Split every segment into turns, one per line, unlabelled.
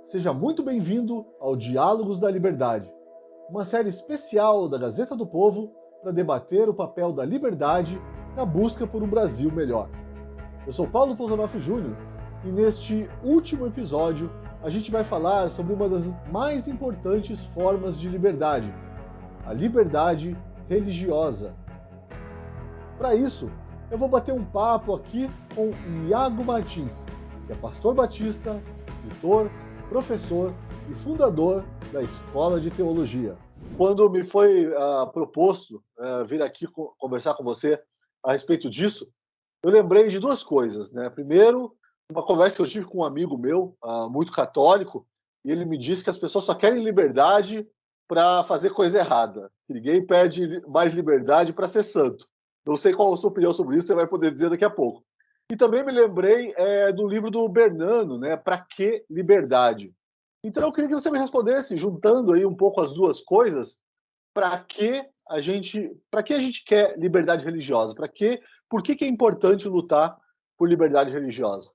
Seja muito bem-vindo ao Diálogos da Liberdade, uma série especial da Gazeta do Povo para debater o papel da liberdade na busca por um Brasil melhor. Eu sou Paulo Pozzanoff Júnior e neste último episódio a gente vai falar sobre uma das mais importantes formas de liberdade, a liberdade religiosa. Para isso, eu vou bater um papo aqui com Iago Martins, que é pastor batista, escritor, professor e fundador da Escola de Teologia. Quando me foi proposto vir aqui conversar com você a respeito disso, eu lembrei de duas coisas, né? Primeiro, uma conversa que eu tive com um amigo meu, muito católico, e ele me disse que as pessoas só querem liberdade para fazer coisa errada. Que ninguém pede mais liberdade para ser santo. Não sei qual a sua opinião sobre isso, você vai poder dizer daqui a pouco. E também me lembrei do livro do Bernano, né? Para que liberdade? Então eu queria que você me respondesse, juntando aí um pouco as duas coisas, para que a gente quer liberdade religiosa? Por que é importante lutar por liberdade religiosa?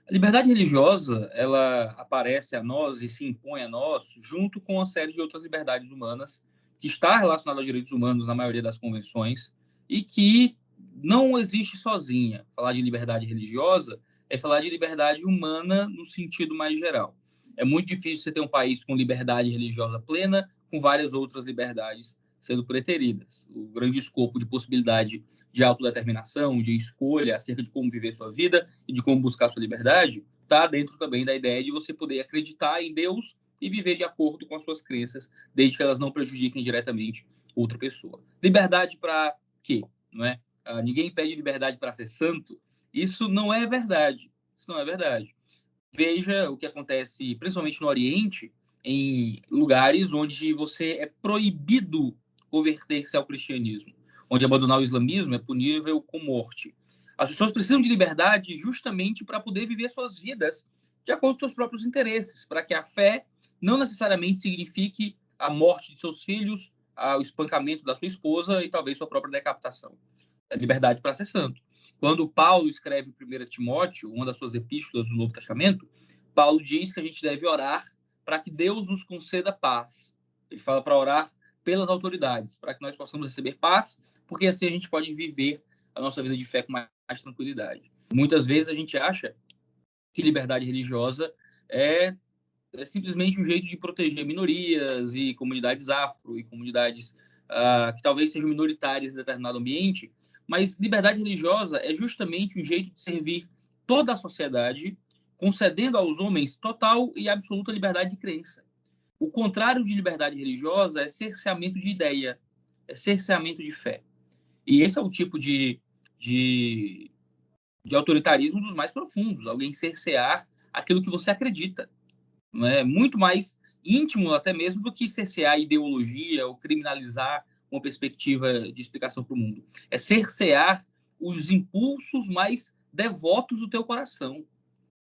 A liberdade religiosa, ela aparece a nós e se impõe a nós junto com uma série de outras liberdades humanas que está relacionada aos direitos humanos na maioria das convenções e que não existe sozinha. Falar de liberdade religiosa é falar de liberdade humana no sentido mais geral. É muito difícil você ter um país com liberdade religiosa plena, com várias outras liberdades sendo preteridas. O grande escopo de possibilidade de autodeterminação, de escolha acerca de como viver sua vida e de como buscar sua liberdade, está dentro também da ideia de você poder acreditar em Deus e viver de acordo com as suas crenças, desde que elas não prejudiquem diretamente outra pessoa. Liberdade para quê? Não é? Ninguém pede liberdade para ser santo. Isso não é verdade. Isso não é verdade. Veja o que acontece, principalmente no Oriente, em lugares onde você é proibido converter-se ao cristianismo, onde abandonar o islamismo é punível com morte. As pessoas precisam de liberdade justamente para poder viver suas vidas de acordo com seus próprios interesses, para que a fé não necessariamente signifique a morte de seus filhos, o espancamento da sua esposa e talvez sua própria decapitação. É liberdade para ser santo. Quando Paulo escreve 1 Timóteo, uma das suas epístolas do Novo Testamento, Paulo diz que a gente deve orar para que Deus nos conceda paz. Ele fala para orar pelas autoridades, para que nós possamos receber paz, porque assim a gente pode viver a nossa vida de fé com mais tranquilidade. Muitas vezes a gente acha que liberdade religiosa é simplesmente um jeito de proteger minorias e comunidades afro e comunidades que talvez sejam minoritárias em determinado ambiente, mas liberdade religiosa é justamente um jeito de servir toda a sociedade, concedendo aos homens total e absoluta liberdade de crença. O contrário de liberdade religiosa é cerceamento de ideia, é cerceamento de fé. E esse é o tipo de, de autoritarismo dos mais profundos, alguém cercear aquilo que você acredita. É muito mais íntimo até mesmo do que cercear a ideologia ou criminalizar uma perspectiva de explicação para o mundo. É cercear os impulsos mais devotos do teu coração.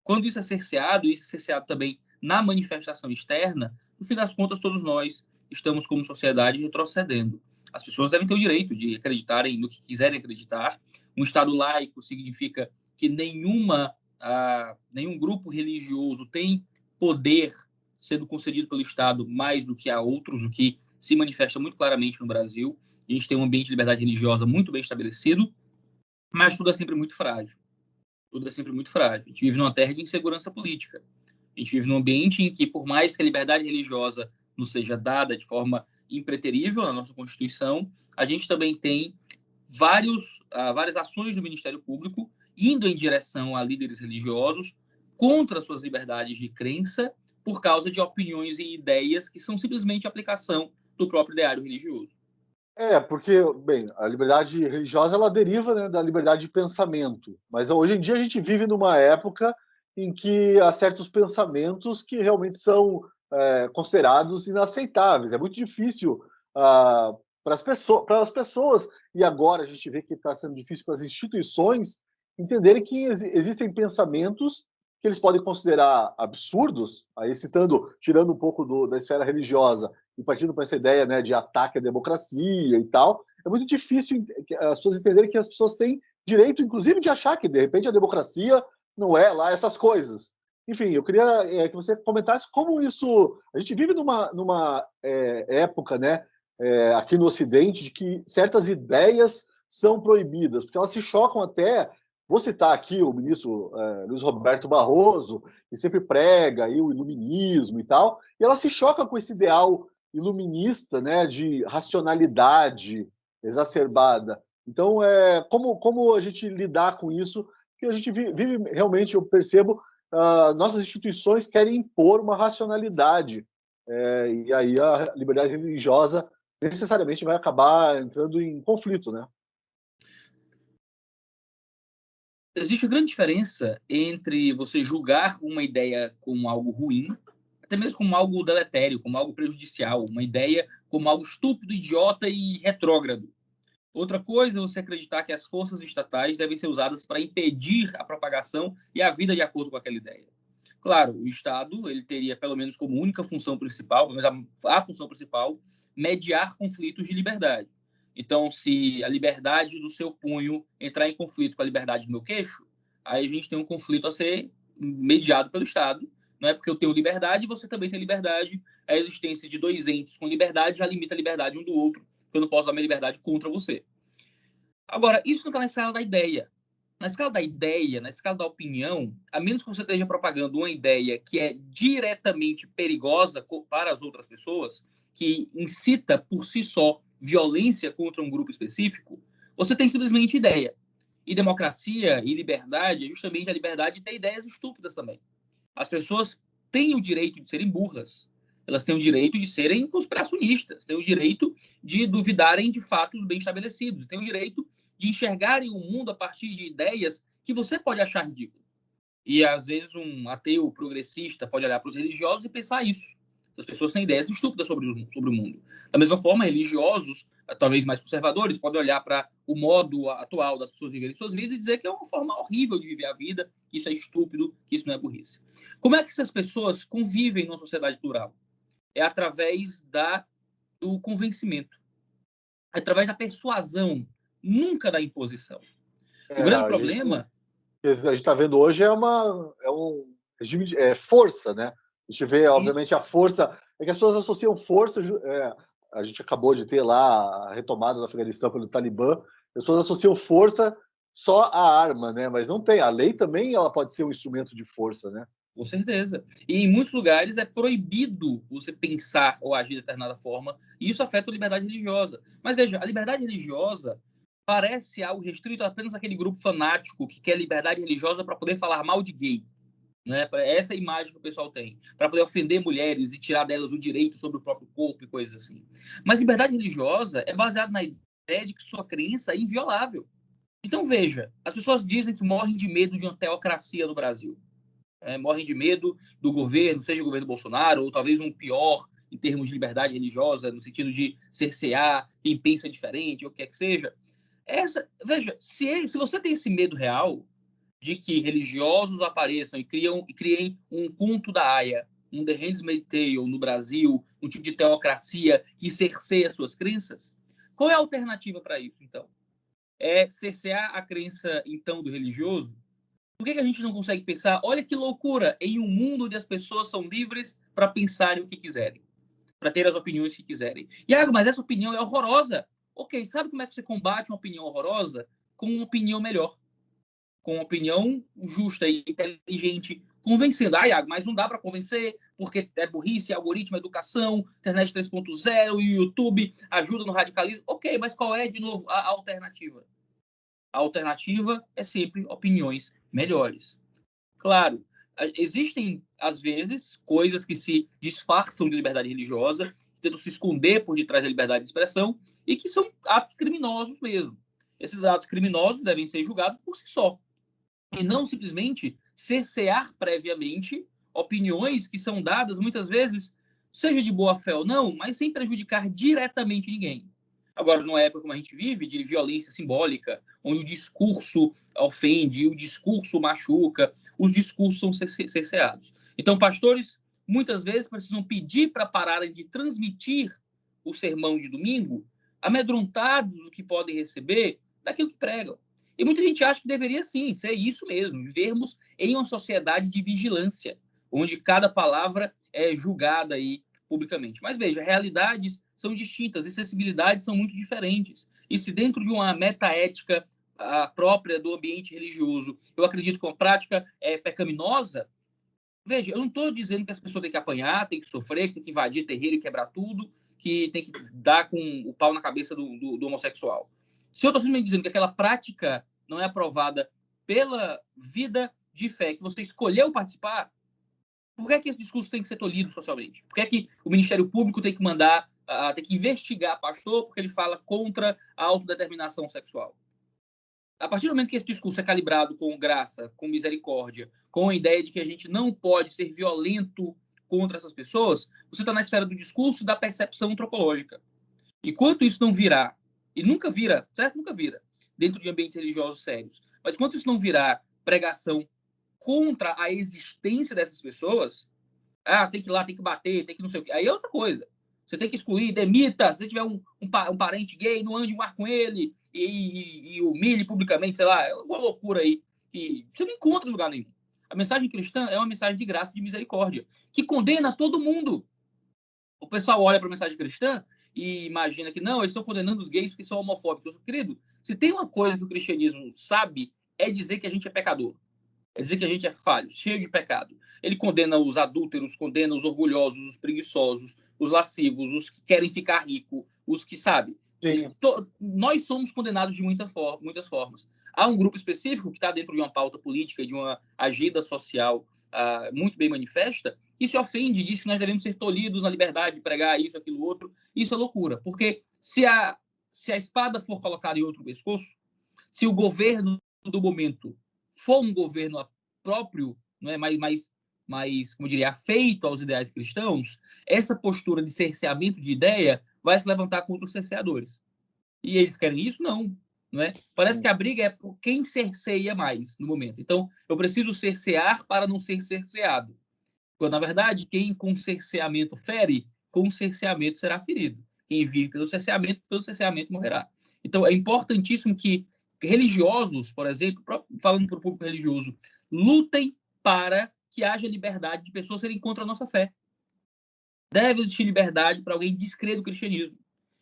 Quando isso é cerceado também na manifestação externa, no fim das contas, todos nós estamos, como sociedade, retrocedendo. As pessoas devem ter o direito de acreditarem no que quiserem acreditar. Um Estado laico significa que nenhum grupo religioso tem poder sendo concedido pelo Estado mais do que a outros, o que se manifesta muito claramente no Brasil. A gente tem um ambiente de liberdade religiosa muito bem estabelecido, mas tudo é sempre muito frágil. Tudo é sempre muito frágil. A gente vive numa terra de insegurança política. A gente vive num ambiente em que, por mais que a liberdade religiosa nos seja dada de forma impreterível na nossa Constituição, a gente também tem várias ações do Ministério Público indo em direção a líderes religiosos contra suas liberdades de crença por causa de opiniões e ideias que são simplesmente aplicação do próprio ideário religioso.
Porque, bem, a liberdade religiosa ela deriva, né, da liberdade de pensamento, mas hoje em dia a gente vive numa época em que há certos pensamentos que realmente são considerados inaceitáveis. É muito difícil para as pessoas, e agora a gente vê que está sendo difícil para as instituições entenderem que existem pensamentos que eles podem considerar absurdos, aí tirando um pouco da esfera religiosa, e partindo para essa ideia, né, de ataque à democracia e tal, é muito difícil as pessoas entenderem que as pessoas têm direito, inclusive, de achar que, de repente, a democracia não é lá essas coisas. enfim, eu queria que você comentasse como isso. A gente vive numa época, né, aqui no Ocidente, de que certas ideias são proibidas, porque elas se chocam até. Vou citar aqui o ministro Luiz Roberto Barroso, que sempre prega aí o iluminismo e tal, e ela se choca com esse ideal iluminista, né, de racionalidade exacerbada. Então, como a gente lidar com isso? Porque a gente vive realmente, eu percebo, nossas instituições querem impor uma racionalidade, e aí a liberdade religiosa necessariamente vai acabar entrando em conflito, né?
Existe grande diferença entre você julgar uma ideia como algo ruim, até mesmo como algo deletério, como algo prejudicial, uma ideia como algo estúpido, idiota e retrógrado. Outra coisa é você acreditar que as forças estatais devem ser usadas para impedir a propagação e a vida de acordo com aquela ideia. Claro, o Estado ele teria pelo menos como única função principal, pelo menos a função principal, mediar conflitos de liberdade. Então, se a liberdade do seu punho entrar em conflito com a liberdade do meu queixo, aí a gente tem um conflito a ser mediado pelo Estado. Não é porque eu tenho liberdade e você também tem liberdade. A existência de dois entes com liberdade já limita a liberdade um do outro, porque eu não posso dar minha liberdade contra você. Agora, isso não está na escala da ideia. Na escala da ideia, na escala da opinião, a menos que você esteja propagando uma ideia que é diretamente perigosa para as outras pessoas, que incita por si só violência contra um grupo específico, você tem simplesmente ideia. E democracia e liberdade é justamente a liberdade de ter ideias estúpidas também. As pessoas têm o direito de serem burras. Elas têm o direito de serem conspiracionistas, têm o direito de duvidarem de fatos bem estabelecidos, têm o direito de enxergarem o mundo a partir de ideias que você pode achar ridículas. E, às vezes, um ateu progressista pode olhar para os religiosos e pensar isso. As pessoas têm ideias estúpidas sobre o mundo. Da mesma forma, religiosos, talvez mais conservadores, podem olhar para o modo atual das pessoas viverem suas vidas e dizer que é uma forma horrível de viver a vida, que isso é estúpido, que isso não é burrice. Como é que essas pessoas convivem numa sociedade plural? É através do convencimento, é através da persuasão, nunca da imposição. O grande
A gente
problema
está vendo hoje é um regime de força, né? A gente vê,
é
obviamente, a força. É que as pessoas associam força. A gente acabou de ter lá a retomada do Afeganistão pelo Talibã. As pessoas associam força só à arma, né? Mas não tem. A lei também ela pode ser um instrumento de força, né?
Com certeza. E em muitos lugares é proibido você pensar ou agir de determinada forma, e isso afeta a liberdade religiosa. Mas veja, a liberdade religiosa parece algo restrito apenas àquele grupo fanático que quer liberdade religiosa para poder falar mal de gay. Né? Essa é a imagem que o pessoal tem, para poder ofender mulheres e tirar delas o direito sobre o próprio corpo e coisas assim. Mas liberdade religiosa é baseada na ideia de que sua crença é inviolável. Então veja, as pessoas dizem que morrem de medo de uma teocracia no Brasil. Morrem de medo do governo, seja o governo Bolsonaro, ou talvez um pior em termos de liberdade religiosa, no sentido de cercear quem pensa diferente, ou o que quer que seja. Veja, se você tem esse medo real de que religiosos apareçam e criem um culto da Aya, um The Handmaid's Tale no Brasil, um tipo de teocracia que cerceia suas crenças, qual é a alternativa para isso, então? É cercear a crença, então, do religioso? Por que a gente não consegue pensar, olha que loucura, em um mundo onde as pessoas são livres para pensarem o que quiserem, para ter as opiniões que quiserem. Iago, mas essa opinião é horrorosa. Ok, sabe como é que você combate uma opinião horrorosa? Com uma opinião melhor. Com uma opinião justa e inteligente, convencendo. Ah, Iago, mas não dá para convencer, porque é burrice, algoritmo, educação, internet 3.0 e o YouTube ajuda no radicalismo. Ok, mas qual é, de novo, a alternativa? A alternativa é sempre opiniões melhores. Claro, existem, às vezes, coisas que se disfarçam de liberdade religiosa, tentam se esconder por detrás da liberdade de expressão, e que são atos criminosos mesmo. Esses atos criminosos devem ser julgados por si só, e não simplesmente cercear previamente opiniões que são dadas, muitas vezes, seja de boa fé ou não, mas sem prejudicar diretamente ninguém. Agora, numa época como a gente vive, de violência simbólica, onde o discurso ofende, o discurso machuca, os discursos são cerceados. Então, pastores, muitas vezes, precisam pedir para pararem de transmitir o sermão de domingo, amedrontados do que podem receber daquilo que pregam. E muita gente acha que deveria sim ser isso mesmo, vivermos em uma sociedade de vigilância, onde cada palavra é julgada aí publicamente. Mas veja, realidades são distintas e sensibilidades são muito diferentes. E se dentro de uma metaética própria do ambiente religioso, eu acredito que uma prática é pecaminosa, veja, eu não estou dizendo que as pessoas têm que apanhar, têm que sofrer, que têm que invadir terreiro e quebrar tudo, que tem que dar com o pau na cabeça do homossexual. Se eu estou simplesmente dizendo que aquela prática não é aprovada pela vida de fé que você escolheu participar, por que é que esse discurso tem que ser tolhido socialmente? Por que é que o Ministério Público tem que mandar, tem que investigar pastor porque ele fala contra a autodeterminação sexual? A partir do momento que esse discurso é calibrado com graça, com misericórdia, com a ideia de que a gente não pode ser violento contra essas pessoas, você está na esfera do discurso e da percepção antropológica. Enquanto isso não virar, e nunca vira, certo? Nunca vira, dentro de ambientes religiosos sérios, mas enquanto isso não virar pregação contra a existência dessas pessoas, tem que ir lá, tem que bater, tem que não sei o quê, aí é outra coisa. Você tem que excluir, demita, se você tiver um parente gay, não ande mais com ele e humilhe publicamente, sei lá, é uma loucura aí que você não encontra em lugar nenhum. A mensagem cristã é uma mensagem de graça e de misericórdia, que condena todo mundo. O pessoal olha para a mensagem cristã e imagina que não, eles estão condenando os gays porque são homofóbicos. Querido, se tem uma coisa que o cristianismo sabe, é dizer que a gente é pecador. É dizer que a gente é falho, cheio de pecado. Ele condena os adúlteros, condena os orgulhosos, os preguiçosos, os lascivos, os que querem ficar rico, os que, sabe? Nós somos condenados de muitas formas. Há um grupo específico que está dentro de uma pauta política, de uma agenda social muito bem manifesta, que se ofende e diz que nós devemos ser tolhidos na liberdade de pregar isso, aquilo, outro. Isso é loucura, porque se a espada for colocada em outro pescoço, se o governo do momento for um governo próprio, não é, mais, como eu diria, afeito aos ideais cristãos, essa postura de cerceamento de ideia vai se levantar contra os cerceadores. E eles querem isso? Não. Não é? Parece Sim. que a briga é por quem cerceia mais no momento. Então, eu preciso cercear para não ser cerceado. Quando, na verdade, quem com cerceamento fere, com cerceamento será ferido. Quem vive pelo cerceamento morrerá. Então, é importantíssimo que religiosos, por exemplo, falando para o público religioso, lutem para que haja liberdade de pessoas serem contra a nossa fé. Deve existir liberdade para alguém descrer do cristianismo.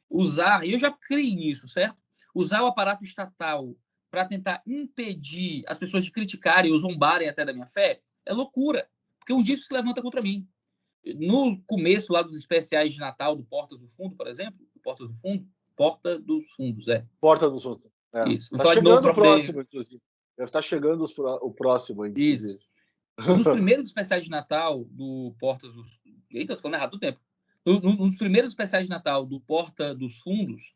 Usar, e eu já creio nisso, certo? Usar o aparato estatal para tentar impedir as pessoas de criticarem ou zombarem até da minha fé é loucura. Porque um dia isso se levanta contra mim. No começo lá dos especiais de Natal do Portas do Fundo, por exemplo, Porta dos Fundos,
Porta dos Fundos.
Isso.
Está chegando o próximo, inclusive. Deve estar chegando o próximo, inclusive.
Isso. Nos primeiros especiais de Natal do Portas dos... Eita, tô falando errado do tempo. Nos primeiros especiais de Natal do Porta dos Fundos,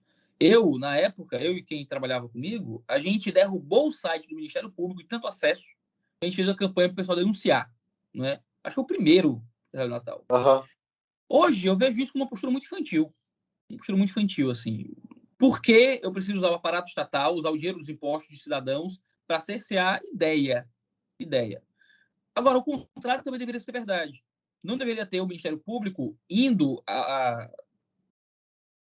na época, eu e quem trabalhava comigo, a gente derrubou o site do Ministério Público de tanto acesso, a gente fez a campanha para o pessoal denunciar, não é? Acho que foi o primeiro do Natal.
Uhum.
Hoje, eu vejo isso como uma postura muito infantil. Uma postura muito infantil, assim. Por que eu preciso usar o aparato estatal, usar o dinheiro dos impostos de cidadãos para cercear ideia? Agora, o contrário também deveria ser verdade. Não deveria ter o Ministério Público indo a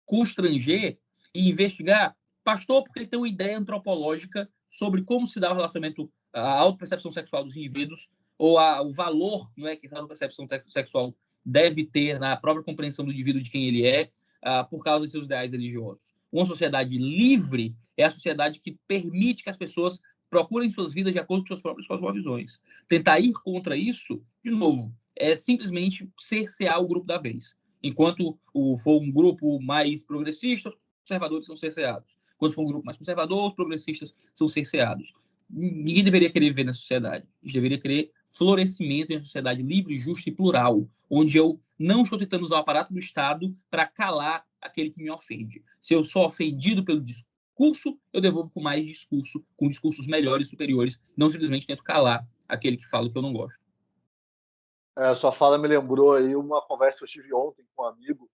constranger e investigar pastor porque ele tem uma ideia antropológica sobre como se dá o relacionamento, a autopercepção sexual dos indivíduos ou o valor, não é, que essa autopercepção sexual deve ter na própria compreensão do indivíduo de quem ele é, por causa de seus ideais religiosos. Uma sociedade livre é a sociedade que permite que as pessoas procurem suas vidas de acordo com suas próprias cosmovisões. Tentar ir contra isso, de novo, é simplesmente cercear o grupo da vez. Enquanto for um grupo mais progressista, os conservadores são cerceados. Quando for um grupo mais conservador, os progressistas são cerceados. Ninguém deveria querer viver nessa sociedade. A gente deveria querer florescimento em uma sociedade livre, justa e plural, onde eu não estou tentando usar o aparato do Estado para calar aquele que me ofende. Se eu sou ofendido pelo discurso, eu devolvo com mais discurso, com discursos melhores, superiores, não simplesmente tento calar aquele que fala o que eu não gosto.
Sua fala me lembrou aí uma conversa que eu tive ontem com um amigo,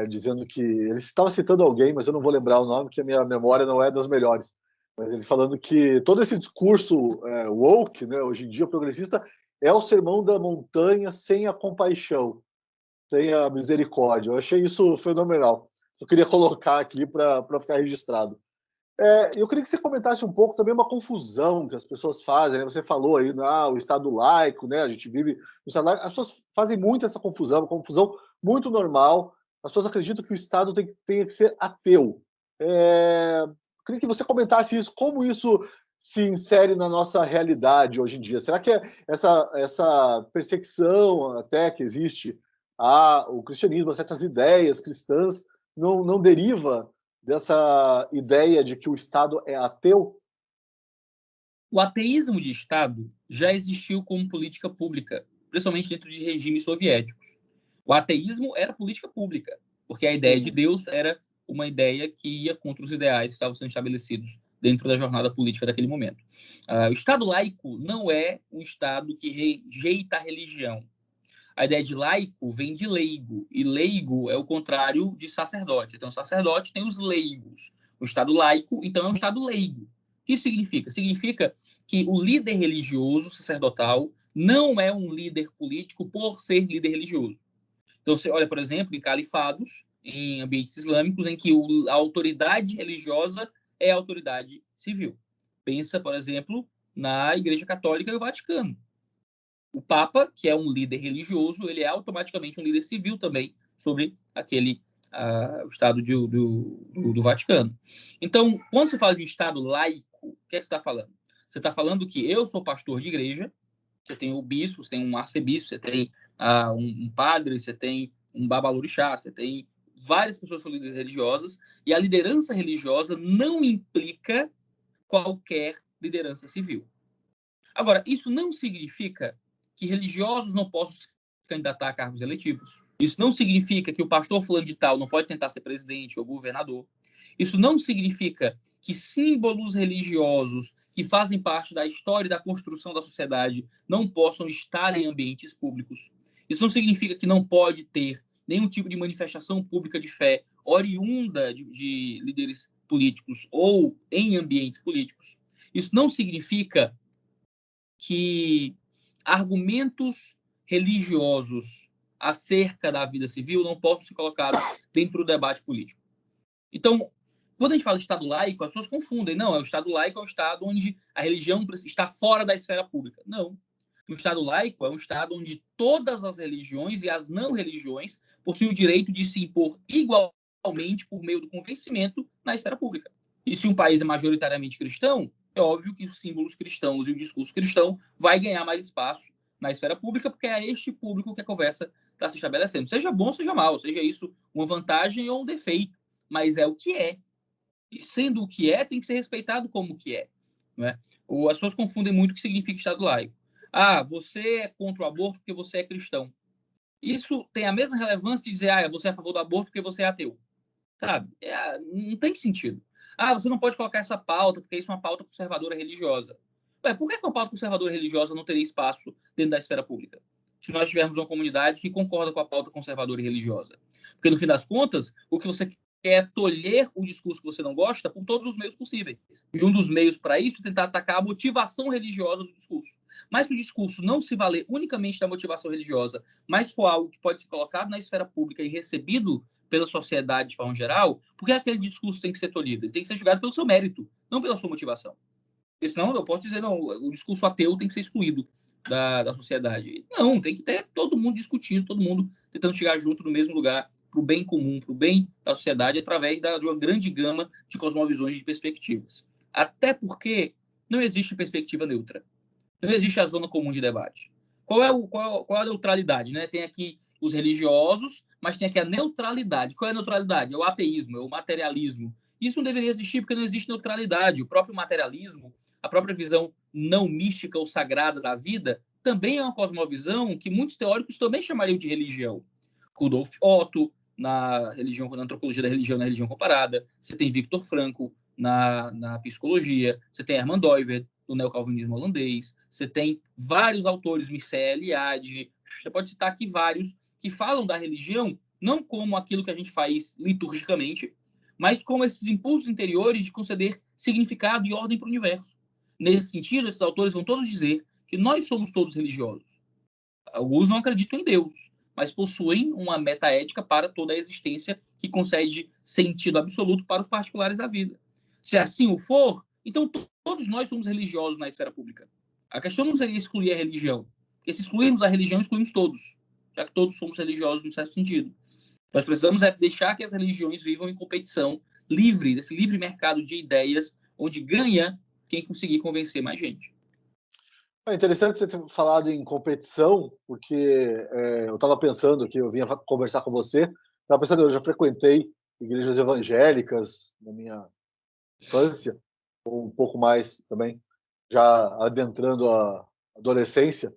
dizendo que ele estava citando alguém, mas eu não vou lembrar o nome, porque a minha memória não é das melhores. Mas ele falando que todo esse discurso woke, né, hoje em dia progressista, é o sermão da montanha sem a compaixão, sem a misericórdia. Eu achei isso fenomenal. Eu queria colocar aqui para ficar registrado. Eu queria que você comentasse um pouco também uma confusão que as pessoas fazem, né? Você falou aí, o Estado laico, né? A gente vive no Estado laico. As pessoas fazem muito essa confusão, uma confusão muito normal. As pessoas acreditam que o Estado tem que ser ateu. Eu queria que você comentasse isso, como isso se insere na nossa realidade hoje em dia. Será que essa perseguição até que existe ao cristianismo, a certas ideias cristãs, não deriva dessa ideia de que o Estado é ateu?
O ateísmo de Estado já existiu como política pública, principalmente dentro de regimes soviéticos. O ateísmo era política pública, porque a ideia de
Uhum.
Deus era uma ideia que ia contra os ideais que estavam sendo estabelecidos dentro da jornada política daquele momento. O Estado laico não é um Estado que rejeita a religião. A ideia de laico vem de leigo, e leigo é o contrário de sacerdote. Então, sacerdote tem os leigos. O Estado laico, então, é um Estado leigo. O que isso significa? Significa que o líder religioso sacerdotal não é um líder político por ser líder religioso. Então, você olha, por exemplo, em califados, em ambientes islâmicos, em que a autoridade religiosa é a autoridade civil. Pensa, por exemplo, na Igreja Católica e o Vaticano. O Papa, que é um líder religioso, ele é automaticamente um líder civil também sobre aquele o Estado do Vaticano. Então, quando você fala de um Estado laico, o que é que você está falando? Você está falando que eu sou pastor de igreja, você tem o bispo, você tem um arcebispo, você tem um padre, você tem um babalorixá, você tem várias pessoas que são líderes religiosas, e a liderança religiosa não implica qualquer liderança civil. Agora, isso não significa que religiosos não possam se candidatar a cargos eletivos. Isso não significa que o pastor fulano de tal não pode tentar ser presidente ou governador. Isso não significa que símbolos religiosos que fazem parte da história e da construção da sociedade não possam estar em ambientes públicos. Isso não significa que não pode ter nenhum tipo de manifestação pública de fé oriunda de líderes políticos ou em ambientes políticos. Isso não significa que argumentos religiosos acerca da vida civil não possam ser colocados dentro do debate político. Então, quando a gente fala de Estado laico, as pessoas confundem. Não, o Estado laico é um Estado onde a religião está fora da esfera pública. Não. O Estado laico é um Estado onde todas as religiões e as não religiões possuem o direito de se impor igualmente por meio do convencimento na esfera pública. E se um país é majoritariamente cristão, é óbvio que os símbolos cristãos e o discurso cristão vai ganhar mais espaço na esfera pública, porque é a este público que a conversa está se estabelecendo. Seja bom, seja mal, seja isso uma vantagem ou um defeito, mas é o que é. E sendo o que é, tem que ser respeitado como o que é. Não é? As pessoas confundem muito o que significa Estado laico. Você é contra o aborto porque você é cristão. Isso tem a mesma relevância de dizer, você é a favor do aborto porque você é ateu. Sabe? Não tem sentido. Você não pode colocar essa pauta porque isso é uma pauta conservadora religiosa. Por que uma pauta conservadora religiosa não teria espaço dentro da esfera pública? Se nós tivermos uma comunidade que concorda com a pauta conservadora e religiosa. Porque, no fim das contas, o que você quer é tolher o discurso que você não gosta por todos os meios possíveis. E um dos meios para isso é tentar atacar a motivação religiosa do discurso. Mas se o discurso não se valer unicamente da motivação religiosa, mas for algo que pode ser colocado na esfera pública e recebido pela sociedade de forma geral, por que aquele discurso tem que ser tolhido? Ele tem que ser julgado pelo seu mérito, não pela sua motivação. Porque senão eu posso dizer, não, o discurso ateu tem que ser excluído da sociedade. Não, tem que ter todo mundo discutindo, todo mundo tentando chegar junto no mesmo lugar, para o bem comum, para o bem da sociedade, através de uma grande gama de cosmovisões e de perspectivas. Até porque não existe perspectiva neutra. Não existe a zona comum de debate. Qual é a neutralidade? Né? Tem aqui os religiosos, mas tem aqui a neutralidade. Qual é a neutralidade? É o ateísmo, é o materialismo. Isso não deveria existir porque não existe neutralidade. O próprio materialismo, a própria visão não mística ou sagrada da vida, também é uma cosmovisão que muitos teóricos também chamariam de religião. Rudolf Otto, na antropologia da religião, na religião comparada. Você tem Viktor Frankl na psicologia. Você tem Hermann Doiver, do neocalvinismo holandês. Você tem vários autores, Mircea Eliade. Você pode citar aqui vários que falam da religião não como aquilo que a gente faz liturgicamente, mas como esses impulsos interiores de conceder significado e ordem para o universo. Nesse sentido, esses autores vão todos dizer que nós somos todos religiosos. Alguns não acreditam em Deus, mas possuem uma metaética para toda a existência que concede sentido absoluto para os particulares da vida. Se assim o for, então todos nós somos religiosos na esfera pública. A questão não seria excluir a religião, porque se excluirmos a religião, excluímos todos, já que todos somos religiosos no certo sentido. Nós precisamos deixar que as religiões vivam em competição livre, desse livre mercado de ideias, onde ganha quem conseguir convencer mais gente.
É interessante você ter falado em competição, porque eu estava pensando aqui, eu vinha conversar com você, estava pensando, eu já frequentei igrejas evangélicas na minha infância, ou um pouco mais também, já adentrando a adolescência,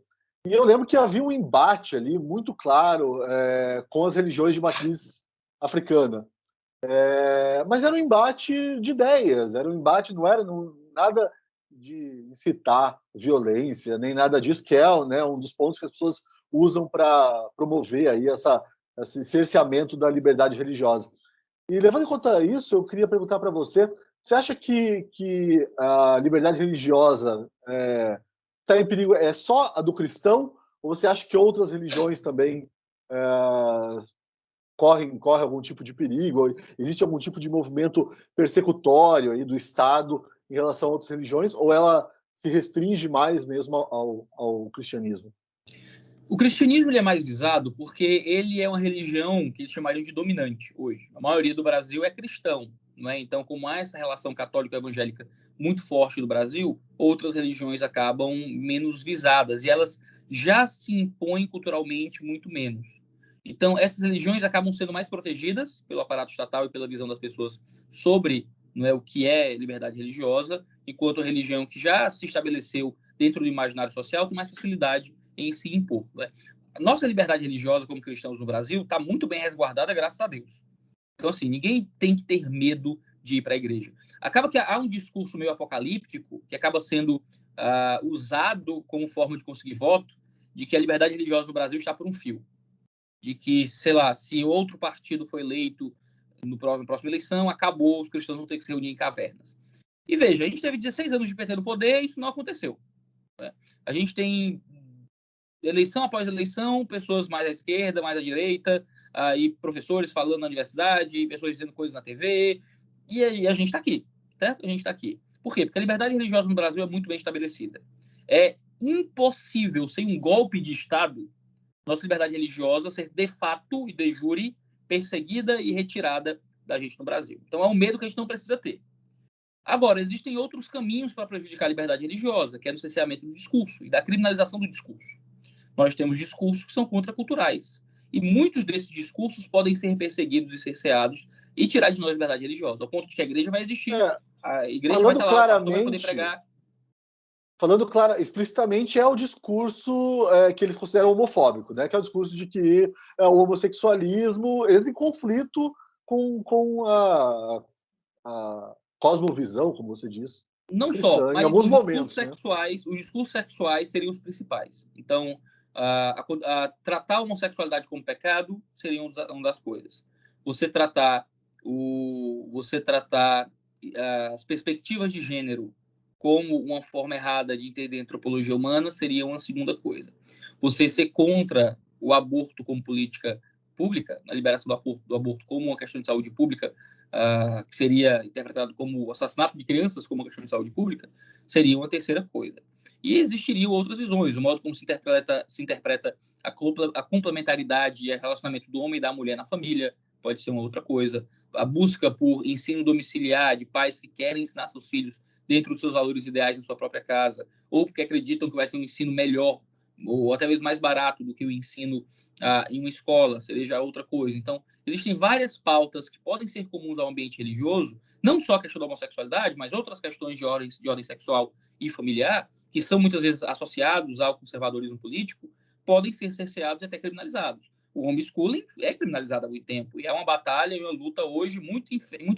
e eu lembro que havia um embate ali muito claro com as religiões de matriz africana. Mas era um embate de ideias, era um embate, não era nada de incitar violência, nem nada disso, que é, né, um dos pontos que as pessoas usam para promover aí esse cerceamento da liberdade religiosa. E levando em conta isso, eu queria perguntar para você, você acha que a liberdade religiosa está em perigo, é só a do cristão, ou você acha que outras religiões também corre algum tipo de perigo? Existe algum tipo de movimento persecutório aí do Estado em relação a outras religiões, ou ela se restringe mais mesmo ao cristianismo?
O cristianismo ele é mais visado porque ele é uma religião que eles chamariam de dominante hoje. A maioria do Brasil é cristão, não é? Então, como há essa relação católico-evangélica muito forte no Brasil, outras religiões acabam menos visadas e elas já se impõem culturalmente muito menos. Então, essas religiões acabam sendo mais protegidas pelo aparato estatal e pela visão das pessoas sobre, não é, o que é liberdade religiosa, enquanto a religião que já se estabeleceu dentro do imaginário social tem mais facilidade em se impor. Né? A nossa liberdade religiosa como cristãos no Brasil está muito bem resguardada, graças a Deus. Então, assim, ninguém tem que ter medo de ir para a igreja. Acaba que há um discurso meio apocalíptico que acaba sendo usado como forma de conseguir voto, de que a liberdade religiosa no Brasil está por um fio. De que, sei lá, se outro partido foi eleito na próxima eleição, acabou, os cristãos vão ter que se reunir em cavernas. E veja, a gente teve 16 anos de PT no poder e isso não aconteceu. Né? A gente tem eleição após eleição, pessoas mais à esquerda, mais à direita, aí professores falando na universidade, pessoas dizendo coisas na TV, e aí a gente está aqui, certo? A gente está aqui. Por quê? Porque a liberdade religiosa no Brasil é muito bem estabelecida. É impossível, sem um golpe de Estado, nossa liberdade religiosa ser de fato e de jure perseguida e retirada da gente no Brasil. Então é um medo que a gente não precisa ter. Agora, existem outros caminhos para prejudicar a liberdade religiosa, que é o cerceamento do discurso e da criminalização do discurso. Nós temos discursos que são contraculturais. E muitos desses discursos podem ser perseguidos e cerceados e tirar de nós a liberdade religiosa, ao ponto de que a igreja vai existir,
É,
a igreja vai
falando
estar lá, o pastor vai poder
claramente,
pregar.
explicitamente, é o discurso que eles consideram homofóbico, né? Que é o discurso de que o homossexualismo entra em conflito com a cosmovisão, como você diz,
Não só,
cristã, em
mas
alguns momentos, né?
os discursos sexuais seriam os principais. Então, tratar a homossexualidade como pecado seria uma das coisas. Você tratar as perspectivas de gênero como uma forma errada de entender a antropologia humana seria uma segunda coisa. Você ser contra o aborto como política pública, a liberação do aborto como uma questão de saúde pública, que seria interpretado como o assassinato de crianças como uma questão de saúde pública, seria uma terceira coisa. E existiriam outras visões, o modo como se interpreta a complementaridade e o relacionamento do homem e da mulher na família pode ser uma outra coisa. A busca por ensino domiciliar de pais que querem ensinar seus filhos dentro dos seus valores ideais na sua própria casa, ou porque acreditam que vai ser um ensino melhor, ou até mesmo mais barato do que o ensino em uma escola, seria já outra coisa. Então, existem várias pautas que podem ser comuns ao ambiente religioso, não só a questão da homossexualidade, mas outras questões de ordem sexual e familiar, que são muitas vezes associados ao conservadorismo político, podem ser cerceados e até criminalizados. O homeschooling é criminalizado há muito tempo e é uma batalha e uma luta hoje muito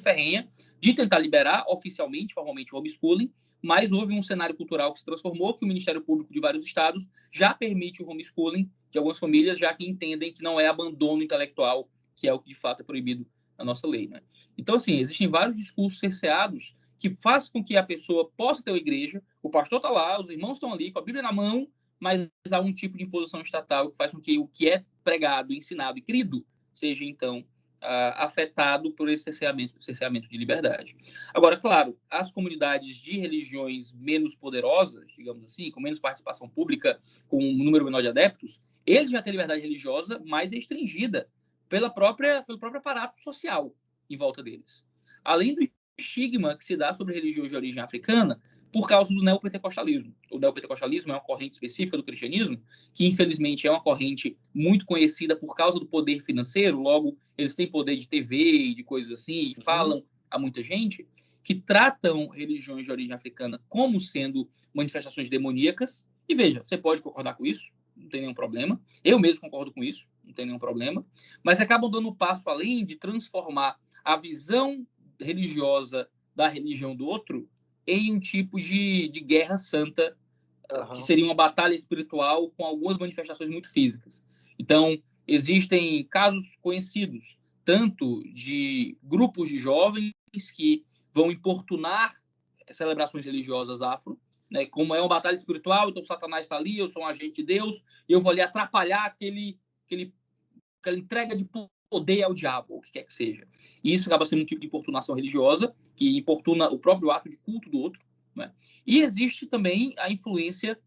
ferrenha de tentar liberar oficialmente, formalmente, o homeschooling, mas houve um cenário cultural que se transformou, que o Ministério Público de vários estados já permite o homeschooling de algumas famílias, já que entendem que não é abandono intelectual, que é o que de fato é proibido na nossa lei. Né? Então, assim, existem vários discursos cerceados que fazem com que a pessoa possa ter uma igreja, o pastor está lá, os irmãos estão ali com a Bíblia na mão, mas há um tipo de imposição estatal que faz com que o que é pregado, ensinado e crido seja, então, afetado por esse cerceamento de liberdade. Agora, claro, as comunidades de religiões menos poderosas, digamos assim, com menos participação pública, com um número menor de adeptos, eles já têm liberdade religiosa mais restringida pelo próprio aparato social em volta deles. Além do estigma que se dá sobre religiões de origem africana por causa do neopentecostalismo. O neopentecostalismo é uma corrente específica do cristianismo que, infelizmente, é uma corrente muito conhecida por causa do poder financeiro, logo, eles têm poder de TV e de coisas assim, e falam a muita gente, que tratam religiões de origem africana como sendo manifestações demoníacas. E veja, você pode concordar com isso, não tem nenhum problema. Eu mesmo concordo com isso, não tem nenhum problema. Mas acabam dando um passo além de transformar a visão religiosa da religião do outro em um tipo de guerra santa, que seria uma batalha espiritual com algumas manifestações muito físicas. Então, existem casos conhecidos, tanto de grupos de jovens que vão importunar celebrações religiosas afro, né, como é uma batalha espiritual, então Satanás está ali, eu sou um agente de Deus, e eu vou ali atrapalhar aquela entrega de poder ao diabo, ou o que quer que seja. E isso acaba sendo um tipo de importunação religiosa, que importuna o próprio ato de culto do outro. Né? E existe também a influência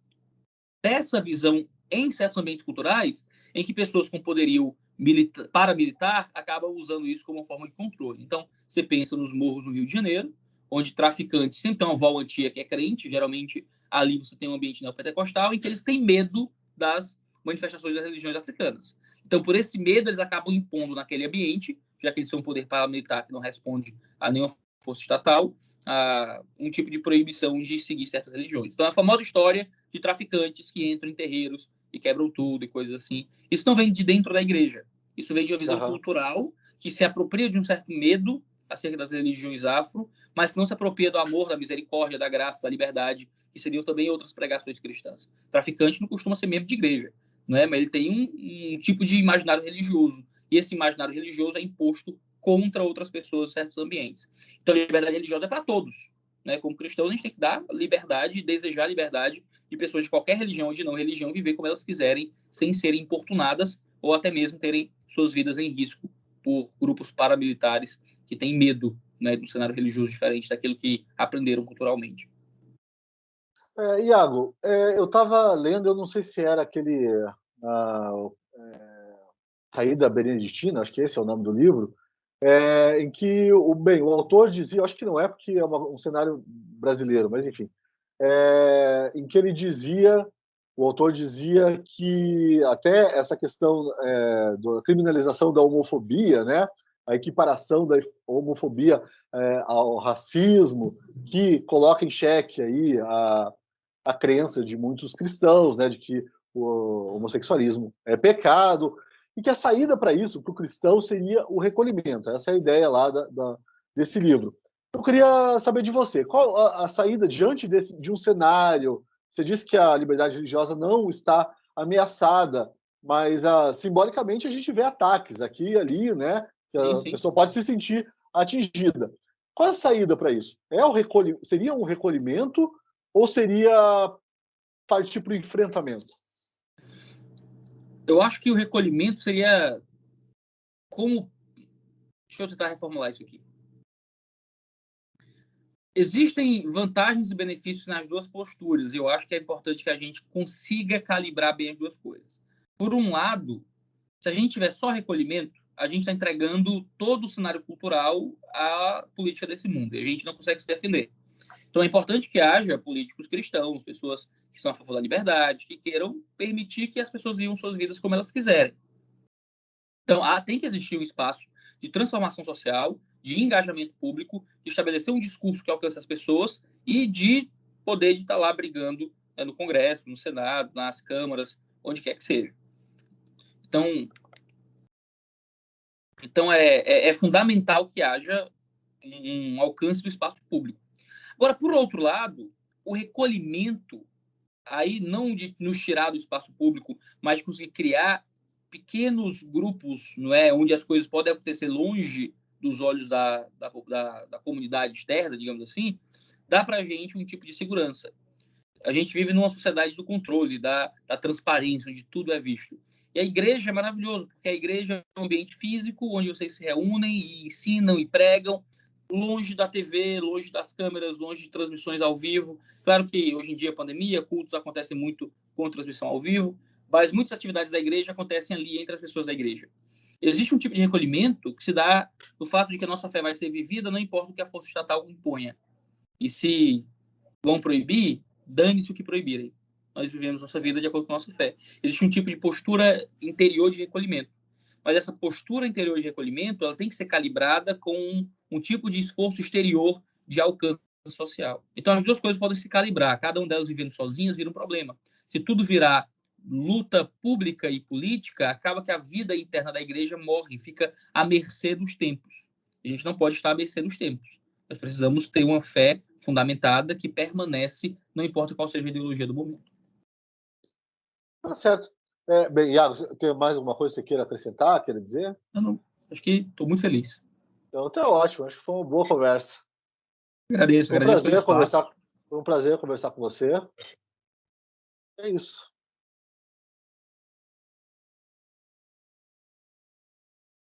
dessa visão em certos ambientes culturais, em que pessoas com poderio paramilitar acabam usando isso como uma forma de controle. Então, você pensa nos morros do Rio de Janeiro, onde traficantes sempre tem uma voluntia que é crente, geralmente ali você tem um ambiente neopentecostal, em que eles têm medo das manifestações das religiões africanas. Então, por esse medo, eles acabam impondo naquele ambiente, já que eles são um poder paramilitar que não responde a nenhuma força estatal, um tipo de proibição de seguir certas religiões. Então, a famosa história de traficantes que entram em terreiros e quebram tudo e coisas assim. Isso não vem de dentro da igreja. Isso vem de uma visão cultural que se apropria de um certo medo acerca das religiões afro, mas não se apropria do amor, da misericórdia, da graça, da liberdade, que seriam também outras pregações cristãs. Traficante não costuma ser membro de igreja, não é? Mas ele tem um tipo de imaginário religioso. E esse imaginário religioso é imposto contra outras pessoas em certos ambientes. Então, a liberdade religiosa é para todos. Né? Como cristãos, a gente tem que dar liberdade, desejar liberdade de pessoas de qualquer religião ou de não religião viver como elas quiserem, sem serem importunadas ou até mesmo terem suas vidas em risco por grupos paramilitares que têm medo, né, de um cenário religioso diferente daquilo que aprenderam culturalmente.
Iago, eu estava lendo, eu não sei se era aquele Saída Beneditina, acho que esse é o nome do livro, em que o autor dizia, acho que não é porque é um cenário brasileiro, mas enfim, em que o autor dizia que até essa questão da criminalização da homofobia, né, a equiparação da homofobia ao racismo, que coloca em xeque aí a crença de muitos cristãos, né, de que o homossexualismo é pecado, e que a saída para isso, para o cristão, seria o recolhimento. Essa é a ideia lá desse livro. Eu queria saber de você, qual a saída diante de um cenário? Você disse que a liberdade religiosa não está ameaçada, mas simbolicamente a gente vê ataques aqui e ali, né? Que a pessoa pode se sentir atingida. Qual é a saída para isso? Seria um recolhimento ou seria partir para o enfrentamento?
Eu acho que o recolhimento seria como... Deixa eu tentar reformular isso aqui. Existem vantagens e benefícios nas duas posturas. Eu acho que é importante que a gente consiga calibrar bem as duas coisas. Por um lado, se a gente tiver só recolhimento, a gente está entregando todo o cenário cultural à política desse mundo. E a gente não consegue se defender. Então, é importante que haja políticos cristãos, pessoas que são a favor da liberdade, que queiram permitir que as pessoas vivam suas vidas como elas quiserem. Então, tem que existir um espaço de transformação social, de engajamento público, de estabelecer um discurso que alcance as pessoas e de poder de estar lá brigando no Congresso, no Senado, nas câmaras, onde quer que seja. Então é fundamental que haja um alcance do espaço público. Agora, por outro lado, o recolhimento, aí não de nos tirar do espaço público, mas de conseguir criar pequenos grupos, não é, onde as coisas podem acontecer longe dos olhos da comunidade externa, digamos assim, dá para a gente um tipo de segurança. A gente vive numa sociedade do controle, da transparência, onde tudo é visto. E a igreja é maravilhoso, porque a igreja é um ambiente físico, onde vocês se reúnem e ensinam e pregam, longe da TV, longe das câmeras, longe de transmissões ao vivo. Claro que hoje em dia, pandemia, cultos acontecem muito com transmissão ao vivo, mas muitas atividades da igreja acontecem ali entre as pessoas da igreja. Existe um tipo de recolhimento que se dá no fato de que a nossa fé vai ser vivida, não importa o que a força estatal imponha. E se vão proibir, dane-se o que proibirem. Nós vivemos nossa vida de acordo com a nossa fé. Existe um tipo de postura interior de recolhimento. Mas essa postura interior de recolhimento, ela tem que ser calibrada com um tipo de esforço exterior de alcance social. Então, as duas coisas podem se calibrar. Cada uma delas vivendo sozinhas vira um problema. Se tudo virar luta pública e política, acaba que a vida interna da igreja morre, fica à mercê dos tempos. A gente não pode estar à mercê dos tempos. Nós precisamos ter uma fé fundamentada que permanece, não importa qual seja a ideologia do momento.
Tá certo. Bem, Iago, tem mais alguma coisa que você queira acrescentar, queira dizer?
Não. Acho que estou muito feliz.
Então tá ótimo, acho que foi uma boa conversa.
Agradeço
Foi um
pelo
prazer
espaço.
conversar. Foi um prazer conversar com você. É isso.